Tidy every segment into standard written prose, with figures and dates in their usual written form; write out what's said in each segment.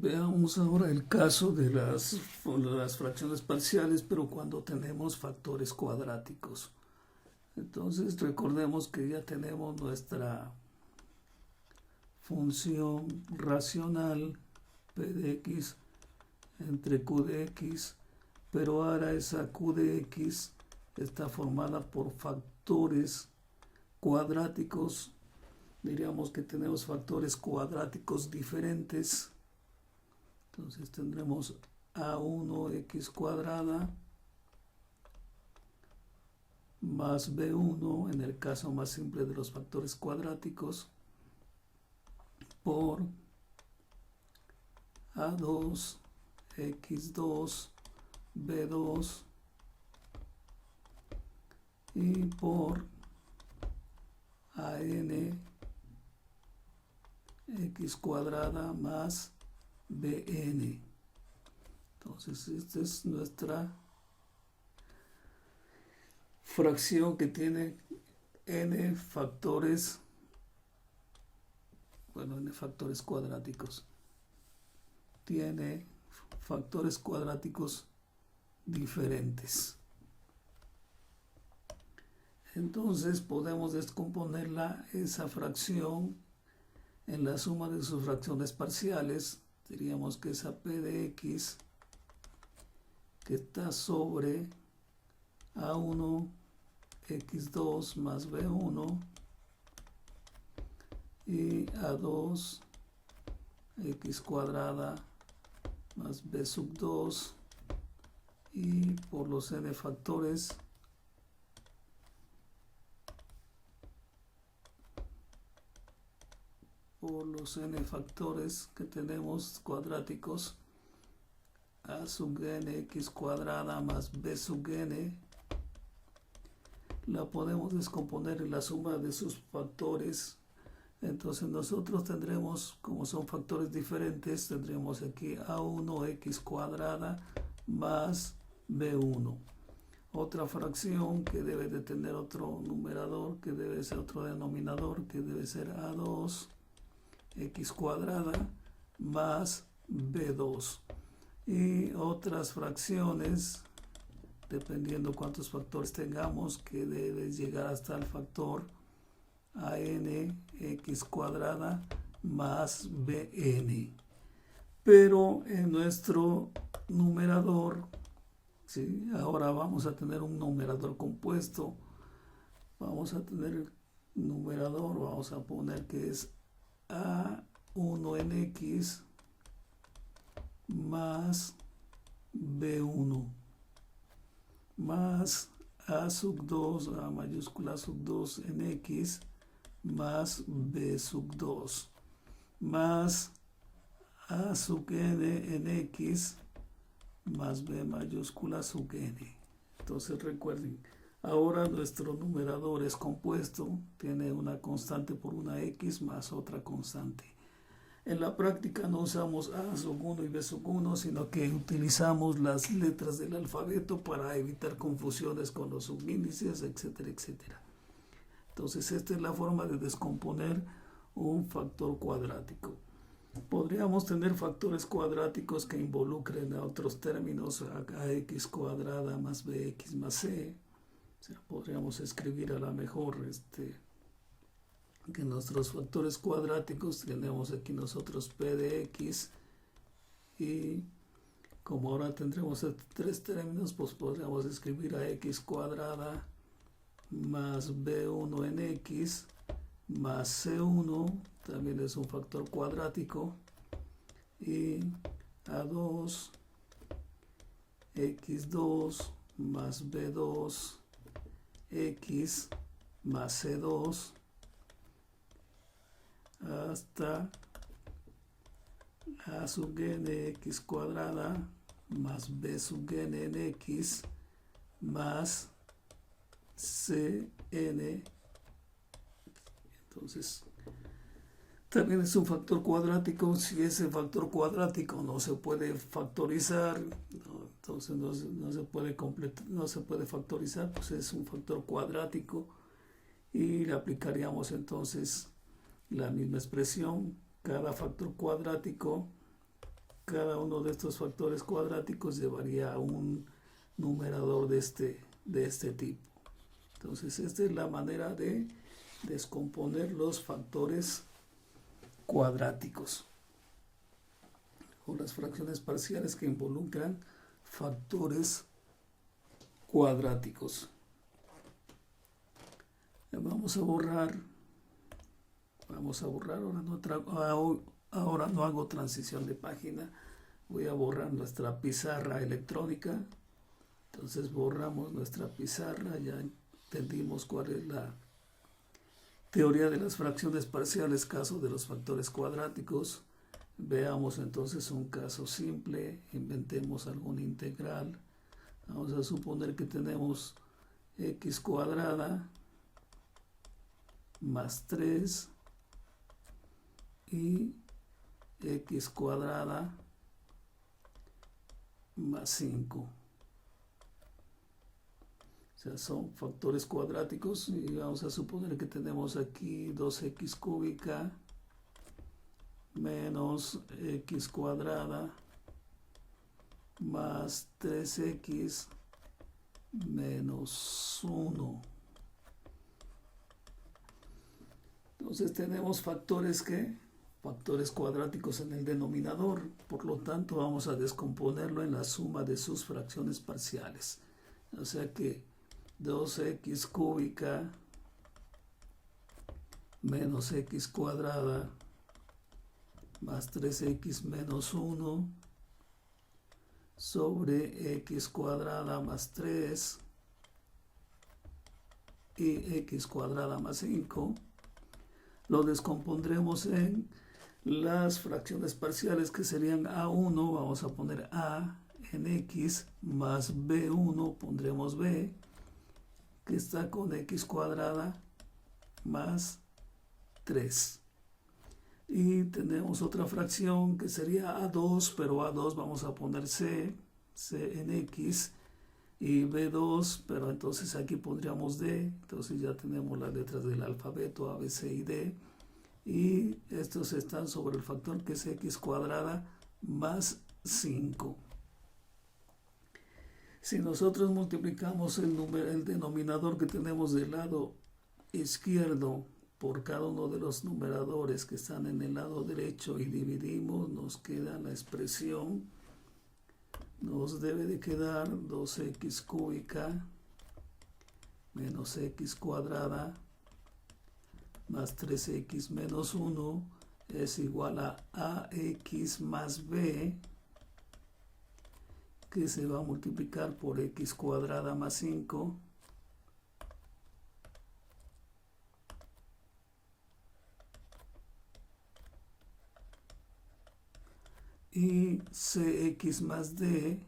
Veamos ahora el caso de las fracciones parciales, pero cuando tenemos factores cuadráticos. Entonces recordemos que ya tenemos nuestra función racional p de x entre q de x, pero ahora esa q de x está formada por factores cuadráticos. Diríamos que tenemos factores cuadráticos diferentes. Entonces tendremos a1x cuadrada más b1, en el caso más simple de los factores cuadráticos, por a2, x2, b2 y por an x cuadrada más bn. Entonces esta es nuestra fracción que tiene n factores, n factores cuadráticos. Tiene factores cuadráticos diferentes. Entonces podemos descomponerla, esa fracción, en la suma de sus fracciones parciales. Diríamos que esa p de x que está sobre a1 x2 más b1 y a2 x cuadrada más b sub 2 y por los n factores que tenemos cuadráticos, a sub n x cuadrada más b sub n, la podemos descomponer en la suma de sus factores. Entonces nosotros tendremos, como son factores diferentes, tendremos aquí a1 x cuadrada más b1. Otra fracción que debe de tener otro numerador, que debe ser otro denominador, que debe ser a2 x cuadrada más b2. Y otras fracciones, dependiendo cuántos factores tengamos, que debe llegar hasta el factor an x cuadrada más bn. Pero en nuestro numerador, ¿sí? Ahora vamos a tener un numerador compuesto. Vamos a tener el numerador, vamos a poner que es a1 en x más b1 más a sub 2, a mayúscula sub 2 en x más b sub 2 más a sub n en x más b mayúscula sub n. Entonces recuerden, ahora nuestro numerador es compuesto, tiene una constante por una x más otra constante. En la práctica no usamos a sub 1 y b sub 1, sino que utilizamos las letras del alfabeto para evitar confusiones con los subíndices, etcétera, etcétera. Entonces esta es la forma de descomponer un factor cuadrático. Podríamos tener factores cuadráticos que involucren a otros términos, a x cuadrada más bx más c. O sea, podríamos escribir a lo mejor que nuestros factores cuadráticos tenemos aquí nosotros p de x, y como ahora tendremos tres términos, pues podríamos escribir a x cuadrada más b1 en x más c1, también es un factor cuadrático, y a2 x2 más b2 x más c2 hasta a sub n x cuadrada más b sub n en x más cn. Entonces también es un factor cuadrático. Si ese factor cuadrático no se puede factorizar, entonces no se puede completar, no se puede factorizar, pues es un factor cuadrático y le aplicaríamos entonces la misma expresión. Cada factor cuadrático cada uno de estos factores cuadráticos llevaría a un numerador de este tipo. Entonces, esta es la manera de descomponer los factores cuadráticos o las fracciones parciales que involucran factores cuadráticos. Vamos a borrar, ahora no hago transición de página, voy a borrar nuestra pizarra electrónica. Entonces borramos nuestra pizarra, ya entendimos cuál es la teoría de las fracciones parciales, caso de los factores cuadráticos. Veamos entonces un caso simple, inventemos alguna integral. Vamos a suponer que tenemos x cuadrada más 3 y x cuadrada más 5. O sea, son factores cuadráticos y vamos a suponer que tenemos aquí 2x cúbica menos x cuadrada más 3x menos 1. Entonces tenemos factores cuadráticos en el denominador, por lo tanto vamos a descomponerlo en la suma de sus fracciones parciales. O sea que 2x cúbica menos x cuadrada más 3x menos 1 sobre x cuadrada más 3 y x cuadrada más 5 lo descompondremos en las fracciones parciales que serían a1, vamos a poner a en x, más b1, pondremos b, que está con x cuadrada más 3. Y tenemos otra fracción que sería a2, pero a2 vamos a poner c en x, y b2, pero entonces aquí pondríamos d, entonces ya tenemos las letras del alfabeto a, b, c y d, y estos están sobre el factor que es x cuadrada más 5. Si nosotros multiplicamos el denominador que tenemos del lado izquierdo por cada uno de los numeradores que están en el lado derecho y dividimos, nos queda la expresión, nos debe de quedar 2x cúbica menos x cuadrada más 3x menos 1 es igual a ax más b, que se va a multiplicar por x cuadrada más 5 y cx más d,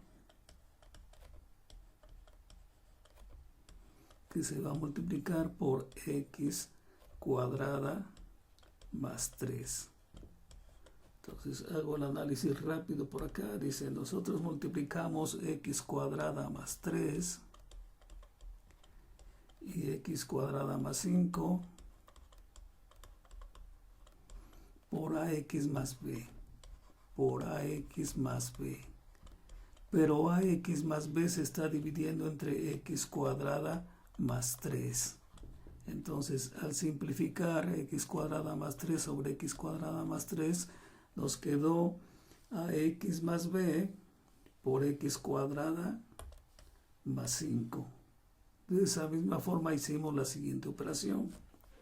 que se va a multiplicar por x cuadrada más 3. Entonces hago el análisis rápido por acá. Dice, nosotros multiplicamos x cuadrada más 3 y x cuadrada más 5 por ax más b, pero ax más b se está dividiendo entre x cuadrada más 3. Entonces, al simplificar x cuadrada más 3 sobre x cuadrada más 3, nos quedó ax más b por x cuadrada más 5. De esa misma forma hicimos la siguiente operación.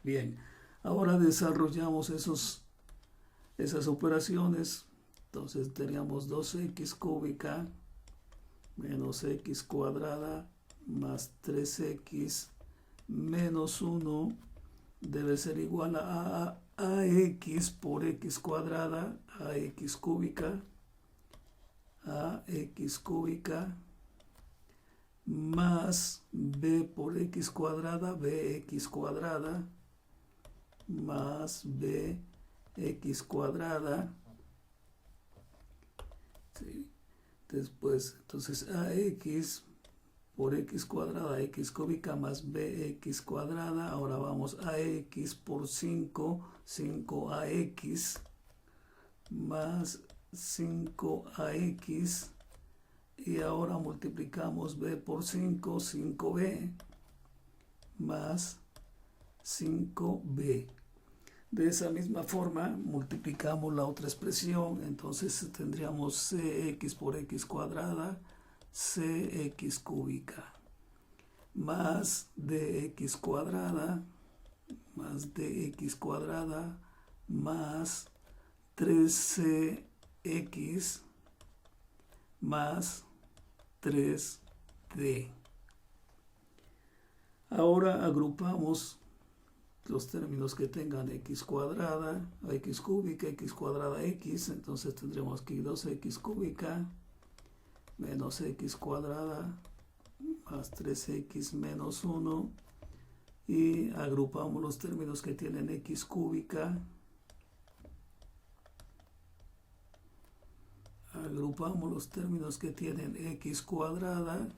Bien, ahora desarrollamos esas operaciones. Entonces teníamos 2x cúbica menos x cuadrada más 3x menos 1 debe ser igual a ax por x cuadrada, ax cúbica más b por x cuadrada, bx cuadrada más bx cuadrada. ¿Sí? Después, entonces ax por x cuadrada, x cúbica más bx cuadrada. Ahora vamos a x por 5, 5ax más 5ax, y ahora multiplicamos b por 5, 5b, más 5b. De esa misma forma multiplicamos la otra expresión, entonces tendríamos cx por x cuadrada, cx cúbica, más dx cuadrada, más dx cuadrada, más 3cx, más 3d. Ahora agrupamos los términos que tengan x cuadrada, x cúbica, x cuadrada, x, entonces tendremos aquí 2x cúbica menos x cuadrada más 3x menos 1, y agrupamos los términos que tienen x cúbica, agrupamos los términos que tienen x cuadrada,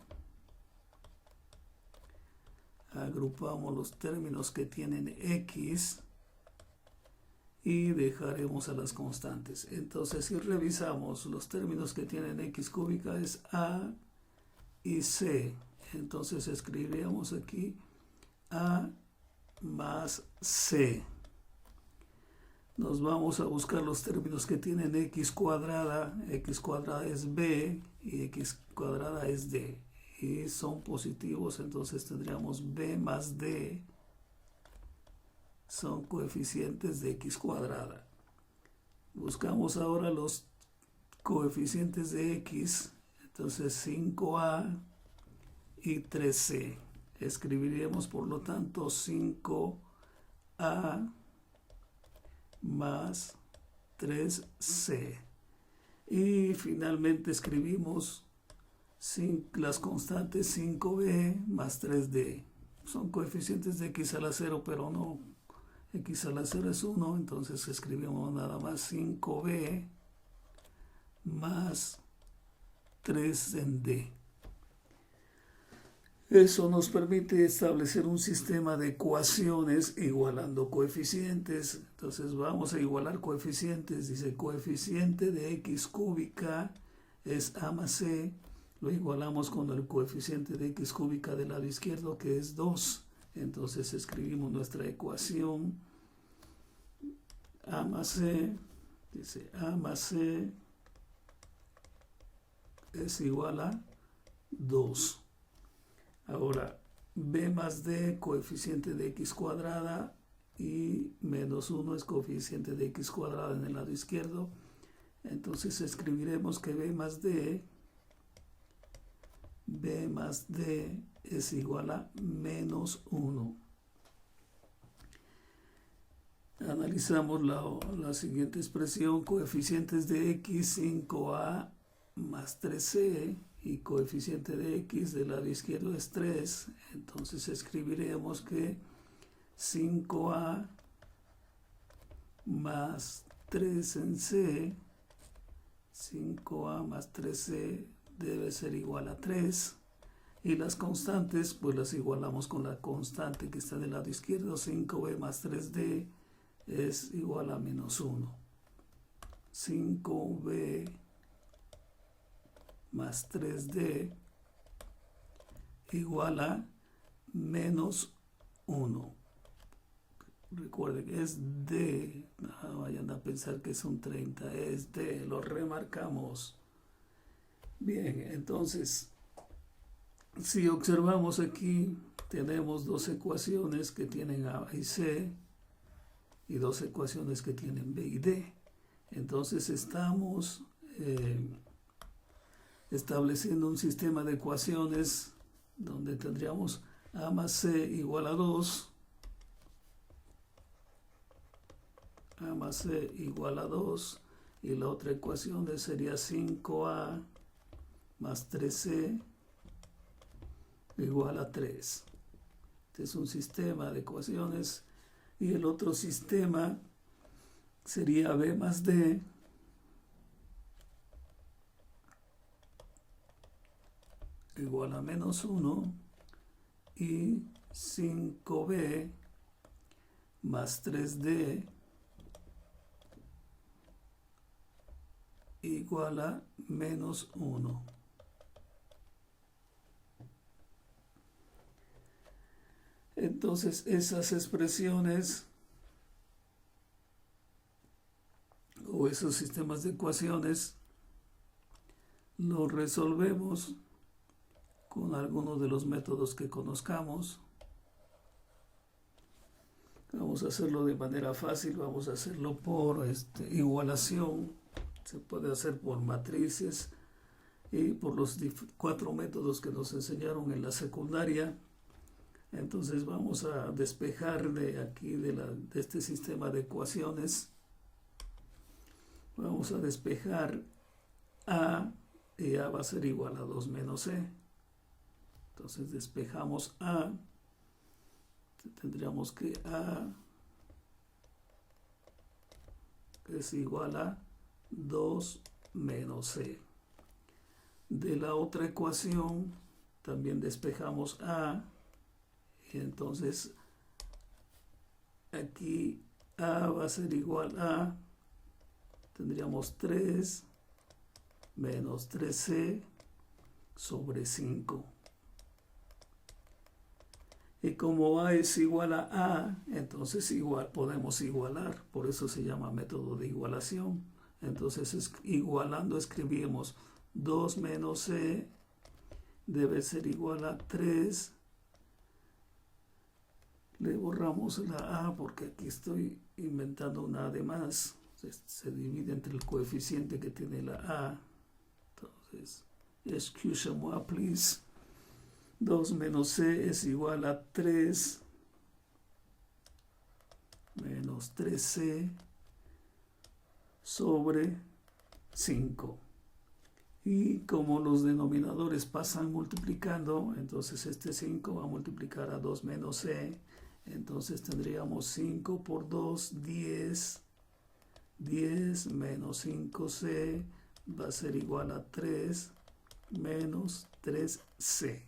agrupamos los términos que tienen x y dejaremos a las constantes. Entonces, si revisamos los términos que tienen x cúbica, es a y c. Entonces escribiríamos aquí a más c. Nos vamos a buscar los términos que tienen x cuadrada es b y x cuadrada es d. Y son positivos, entonces tendríamos b más d son coeficientes de x cuadrada. Buscamos ahora los coeficientes de x, entonces 5a y 3c. Escribiríamos por lo tanto 5a más 3c. Y finalmente escribimos las constantes 5b más 3d. Son coeficientes de x a la 0, pero no, x a la 0 es 1, entonces escribimos nada más 5b más 3 en d. Eso nos permite establecer un sistema de ecuaciones igualando coeficientes. Entonces vamos a igualar coeficientes. Dice coeficiente de x cúbica es a más c. Lo igualamos con el coeficiente de x cúbica del lado izquierdo, que es 2. Entonces escribimos nuestra ecuación. A más c, dice a más c es igual a 2. Ahora, b más d, coeficiente de x cuadrada, y menos 1 es coeficiente de x cuadrada en el lado izquierdo. Entonces escribiremos que b más d es igual a menos 1. Analizamos la siguiente expresión, coeficientes de x, 5a más 3c, y coeficiente de x del lado izquierdo es 3. Entonces escribiremos que 5a más 3 en c, 5a más 3c debe ser igual a 3. Y las constantes, pues las igualamos con la constante que está del lado izquierdo. 5b más 3d es igual a menos 1. 5b más 3d igual a menos 1. Recuerden, es d. No vayan a pensar que es un 30, es d. Lo remarcamos. Bien, entonces, si observamos aquí, tenemos dos ecuaciones que tienen a y c, y dos ecuaciones que tienen b y d. Entonces estamos estableciendo un sistema de ecuaciones donde tendríamos a más c igual a 2, a más c igual a 2, y la otra ecuación sería 5a más 3c igual a 3. Este es un sistema de ecuaciones, y el otro sistema sería b más d igual a menos 1, y 5b más 3d igual a menos 1. Entonces esas expresiones o esos sistemas de ecuaciones los resolvemos con algunos de los métodos que conozcamos. Vamos a hacerlo de manera fácil, vamos a hacerlo por igualación, se puede hacer por matrices y por los 4 métodos que nos enseñaron en la secundaria. Entonces vamos a despejar de aquí, de este sistema de ecuaciones, vamos a despejar A, y A va a ser igual a 2 menos C. Entonces despejamos A, tendríamos que A es igual a 2 menos C. De la otra ecuación también despejamos A, y entonces aquí A va a ser igual a, tendríamos 3 menos 3C sobre 5. Y como A es igual a A, entonces podemos igualar, por eso se llama método de igualación. Entonces igualando escribimos 2 menos C debe ser igual a 3. Le borramos la A porque aquí estoy inventando una A de más. Se divide entre el coeficiente que tiene la A. Entonces, excusez-moi, please. 2 menos C es igual a 3 menos 3C sobre 5. Y como los denominadores pasan multiplicando, entonces este 5 va a multiplicar a 2 menos C. Entonces tendríamos 5 por 2, 10. 10 menos 5C va a ser igual a 3 menos 3C.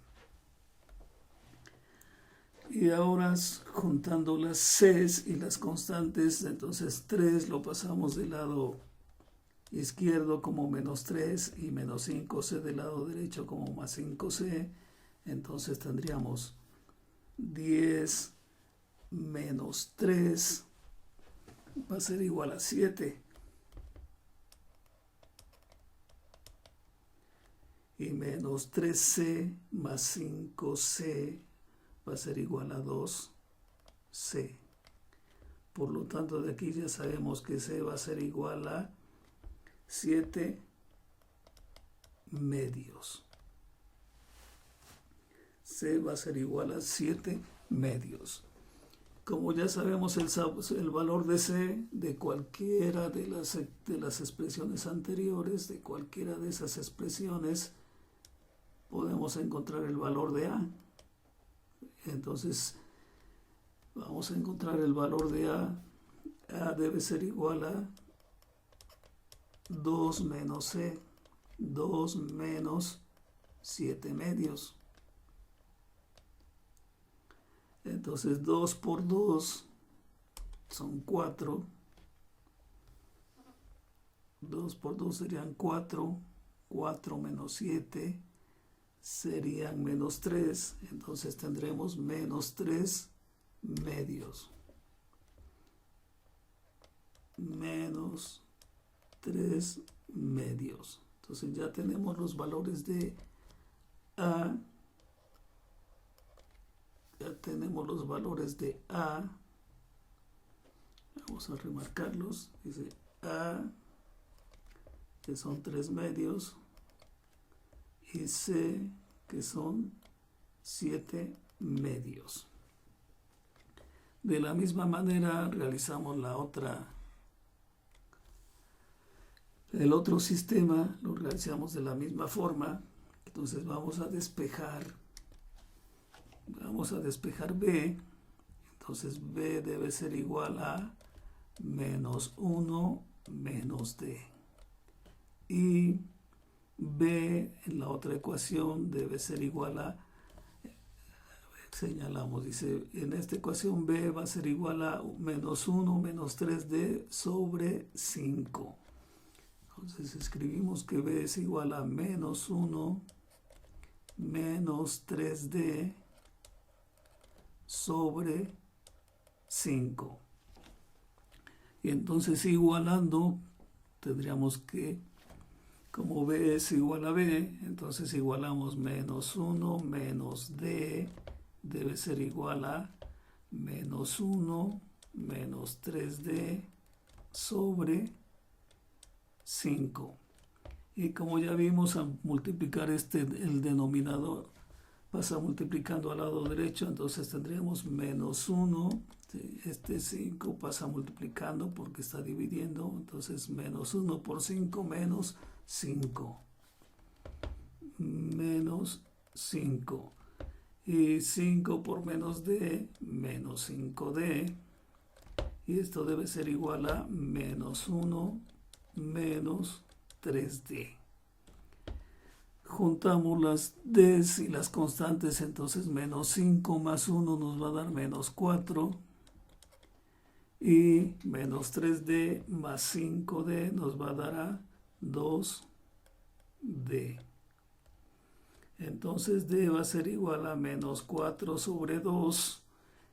Y ahora juntando las C's y las constantes, entonces 3 lo pasamos del lado izquierdo como menos 3 y menos 5C del lado derecho como más 5C. Entonces tendríamos 10 menos 3 va a ser igual a 7. Y menos 3C más 5C va a ser igual a 2C. Por lo tanto, de aquí ya sabemos que C va a ser igual a 7 medios. C va a ser igual a 7 medios. Como ya sabemos el valor de C de cualquiera de las expresiones anteriores, de cualquiera de esas expresiones, podemos encontrar el valor de A. Entonces, vamos a encontrar el valor de A. A debe ser igual a 2 menos C, 2 menos 7 medios. Entonces 2 por 2 son 4. 2 por 2 serían 4. 4 menos 7 serían menos 3. Entonces tendremos menos 3 medios. Menos 3 medios. Entonces ya tenemos los valores de A. Ya tenemos los valores de A. Vamos a remarcarlos. Dice A, que son 3 medios. Y C, que son 7 medios. De la misma manera realizamos el otro sistema, lo realizamos de la misma forma. Entonces vamos a despejar B. Entonces B debe ser igual a menos 1 menos D. Y B en la otra ecuación debe ser igual a, señalamos, dice, en esta ecuación B va a ser igual a menos 1 menos 3D sobre 5. Entonces escribimos que b es igual a menos 1 menos 3d sobre 5. Y entonces igualando, tendríamos que, como b es igual a b, entonces igualamos menos 1 menos d debe ser igual a menos 1 menos 3d sobre 5. Y como ya vimos, al multiplicar el denominador pasa multiplicando al lado derecho, entonces tendríamos menos 1, este 5 pasa multiplicando porque está dividiendo, entonces menos 1 por 5 menos 5, menos 5, y 5 por menos d, menos 5d, y esto debe ser igual a menos 1 menos 3d. Juntamos las d's y las constantes, entonces menos 5 más 1 nos va a dar menos 4, y menos 3d más 5d nos va a dar a 2d. Entonces d va a ser igual a menos 4 sobre 2,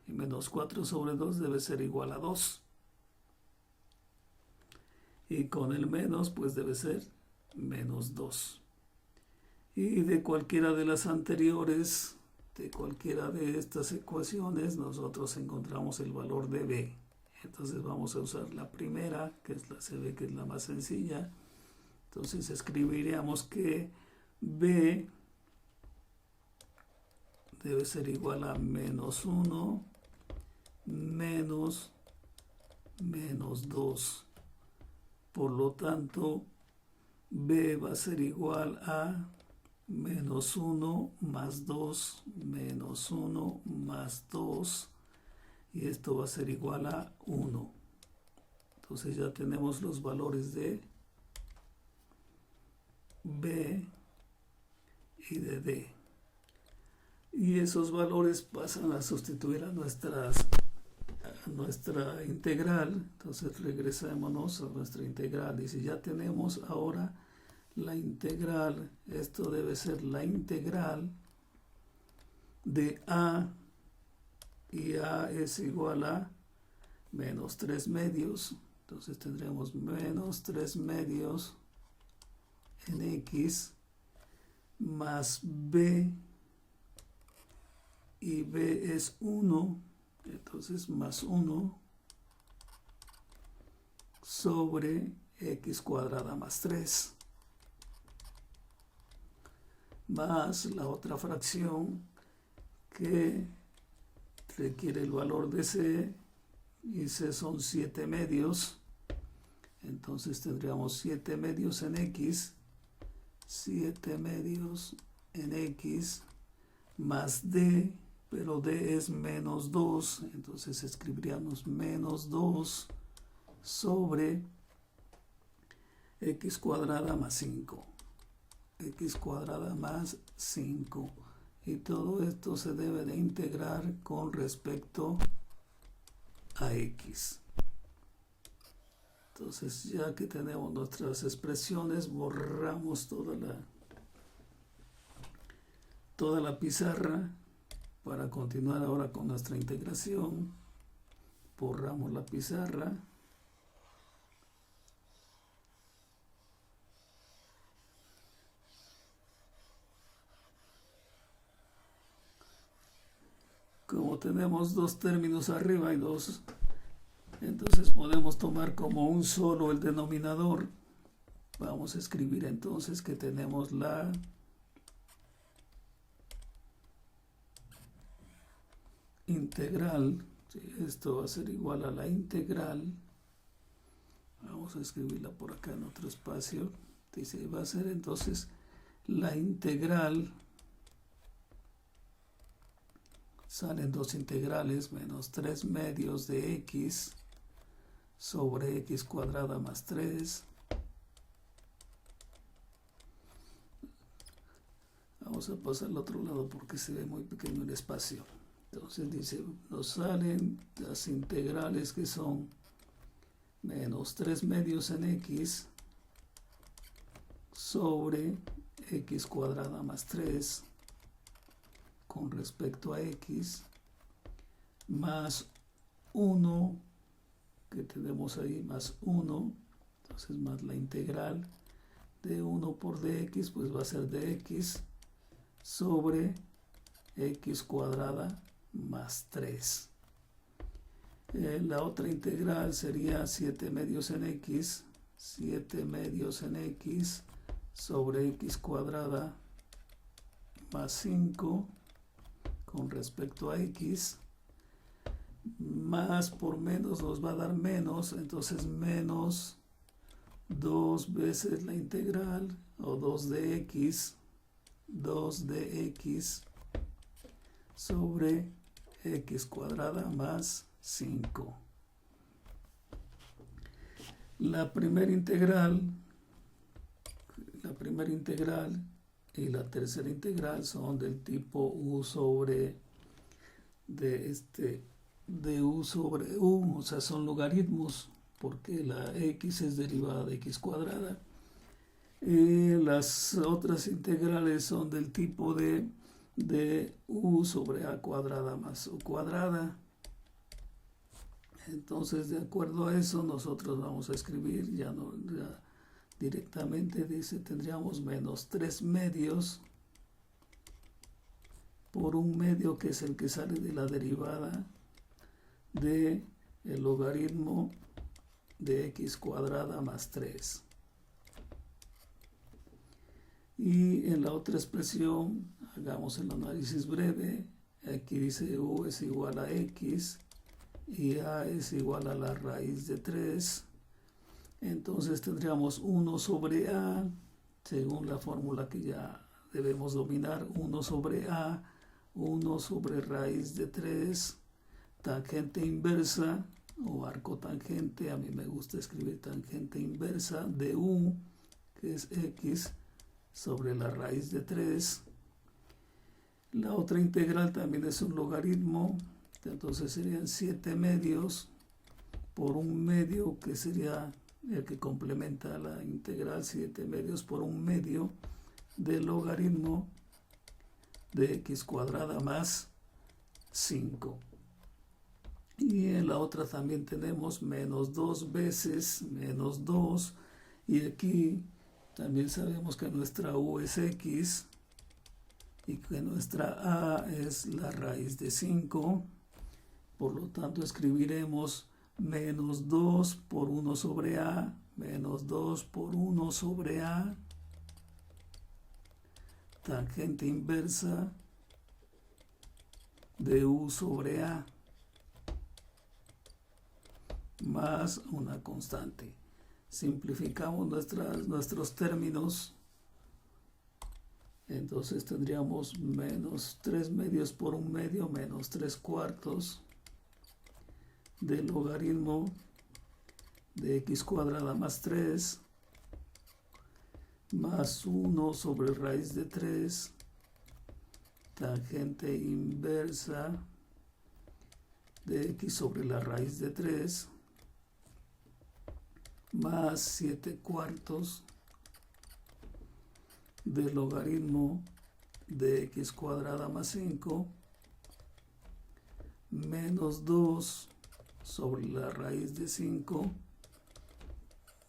y menos 4 sobre 2 debe ser igual a 2. Y con el menos, pues debe ser menos 2. Y de cualquiera de las anteriores, de cualquiera de estas ecuaciones, nosotros encontramos el valor de b. Entonces vamos a usar la primera, que se ve que es la más sencilla. Entonces escribiríamos que b debe ser igual a menos 1 menos 2. Por lo tanto, b va a ser igual a menos 1 más 2 menos 1 más 2, y esto va a ser igual a 1. Entonces ya tenemos los valores de b y de d. Y esos valores pasan a sustituir a nuestra integral. Entonces regresémonos a nuestra integral. Y si ya tenemos ahora la integral, esto debe ser la integral de a, y a es igual a menos 3 medios. Entonces tendremos menos 3 medios en x más b, y b es 1, entonces más 1 sobre x cuadrada más 3, más la otra fracción que requiere el valor de c, y c son 7 medios, entonces tendríamos 7 medios en x, 7 medios en x, más d, pero d es menos 2, entonces escribiríamos menos 2 sobre x cuadrada más 5, x cuadrada más 5, y todo esto se debe de integrar con respecto a x. Entonces, ya que tenemos nuestras expresiones, borramos toda la pizarra para continuar ahora con nuestra integración. Borramos la pizarra. Como tenemos dos términos arriba y dos, entonces podemos tomar como un solo el denominador. Vamos a escribir entonces que tenemos la integral. Esto va a ser igual a la integral. Vamos a escribirla por acá en otro espacio. Dice, va a ser entonces la integral. Salen dos integrales, menos 3 medios de x sobre x cuadrada más 3. Vamos a pasar al otro lado porque se ve muy pequeño el espacio. Entonces dice, nos salen las integrales que son menos 3 medios en x sobre x cuadrada más 3 con respecto a x más 1 que tenemos ahí más 1, entonces más la integral de 1 por dx, pues va a ser dx sobre x cuadrada más 3. La otra integral sería 7 medios en x, 7 medios en x sobre x cuadrada más 5 con respecto a x, más por menos nos va a dar menos, entonces menos 2 veces la integral, o 2 de x sobre x cuadrada más 5. La primera integral y la tercera integral son del tipo u sobre u sobre u, o sea, son logaritmos, porque la x es derivada de x cuadrada. Las otras integrales son del tipo de u sobre a cuadrada más u cuadrada. Entonces, de acuerdo a eso, nosotros vamos a escribir, ya directamente dice, tendríamos menos 3 medios por un medio, que es el que sale de la derivada de el logaritmo de x cuadrada más 3. Y en la otra expresión, hagamos el análisis breve. Aquí dice u es igual a x y a es igual a la raíz de 3. Entonces tendríamos 1 sobre a, según la fórmula que ya debemos dominar, 1 sobre a, 1 sobre raíz de 3, tangente inversa o arco tangente, a mí me gusta escribir tangente inversa de u, que es x, sobre la raíz de 3. La otra integral también es un logaritmo, entonces serían 7 medios por un medio, que sería el que complementa la integral, 7 medios por un medio del logaritmo de x cuadrada más 5. Y en la otra también tenemos menos 2 veces menos 2, y aquí también sabemos que nuestra u es x y que nuestra a es la raíz de 5. Por lo tanto, escribiremos menos 2 por 1 sobre a, menos 2 por 1 sobre a, tangente inversa de u sobre a, más una constante. Simplificamos nuestros términos, entonces tendríamos menos 3 medios por un medio, menos 3 cuartos del logaritmo de x cuadrada más 3, más 1 sobre raíz de 3, tangente inversa de x sobre la raíz de 3, más 7 cuartos del logaritmo de x cuadrada más 5, menos 2 sobre la raíz de 5,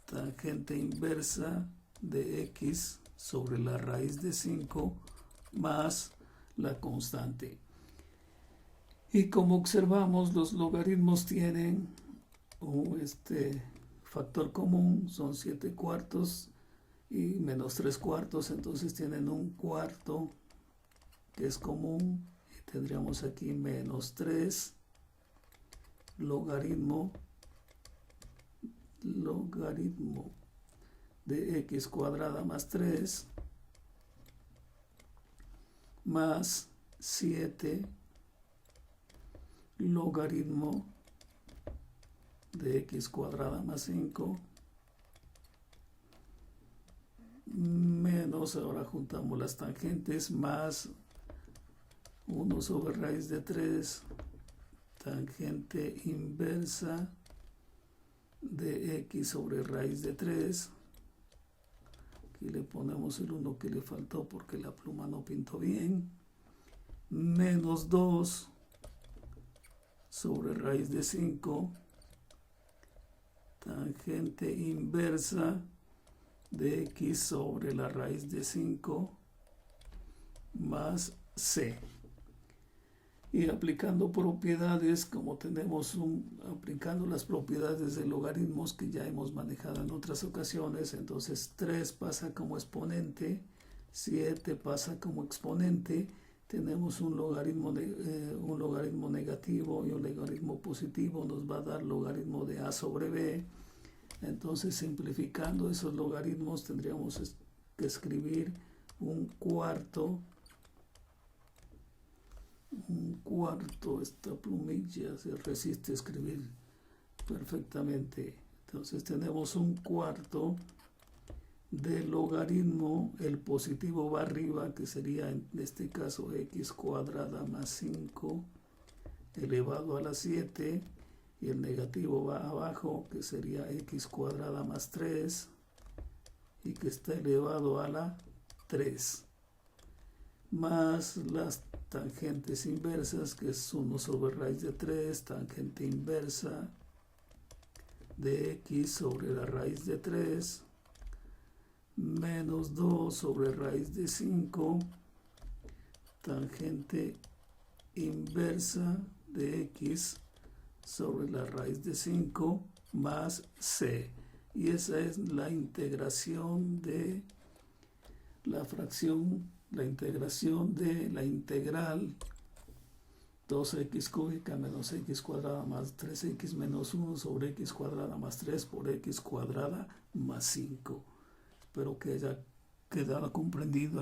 tangente inversa de x sobre la raíz de 5, más la constante. Y como observamos, los logaritmos tienen un factor común, son 7 cuartos y menos 3 cuartos, entonces tienen un cuarto que es común, y tendríamos aquí menos 3 logaritmo de x cuadrada más 3 más 7 logaritmo de x cuadrada más 5 menos, ahora juntamos las tangentes, más 1 sobre raíz de 3 tangente inversa de x sobre raíz de 3, Aquí le ponemos el 1 que le faltó porque la pluma no pintó bien. Menos 2 sobre raíz de 5. Tangente inversa de x sobre la raíz de 5 más c. Y aplicando propiedades, como tenemos aplicando las propiedades de logaritmos que ya hemos manejado en otras ocasiones, entonces 3 pasa como exponente, 7 pasa como exponente, tenemos un logaritmo negativo y un logaritmo positivo, nos va a dar logaritmo de a sobre b. Entonces, simplificando esos logaritmos, tendríamos que escribir un cuarto, esta plumilla se resiste a escribir perfectamente. Entonces tenemos un cuarto de logaritmo, el positivo va arriba, que sería en este caso x cuadrada más 5 elevado a la 7, y el negativo va abajo, que sería x cuadrada más 3, y que está elevado a la 3, más las tangentes inversas, que es 1 sobre raíz de 3, tangente inversa de x sobre la raíz de 3, menos 2 sobre raíz de 5, tangente inversa de x sobre la raíz de 5 más c. Y esa es la integración de la fracción, la integración de la integral 2x cúbica menos x cuadrada más 3x menos 1 sobre x cuadrada más 3 por x cuadrada más 5. Espero que haya quedado comprendido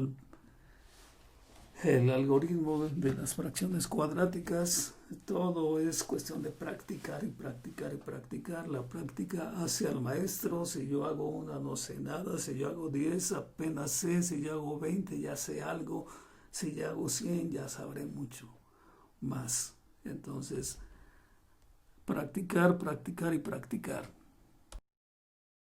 el algoritmo de las fracciones cuadráticas. Todo es cuestión de practicar y practicar y practicar. La práctica hace al maestro. Si yo hago una no sé nada, si yo hago 10 apenas sé, si yo hago 20 ya sé algo, si yo hago 100 ya sabré mucho más. Entonces, practicar, practicar y practicar.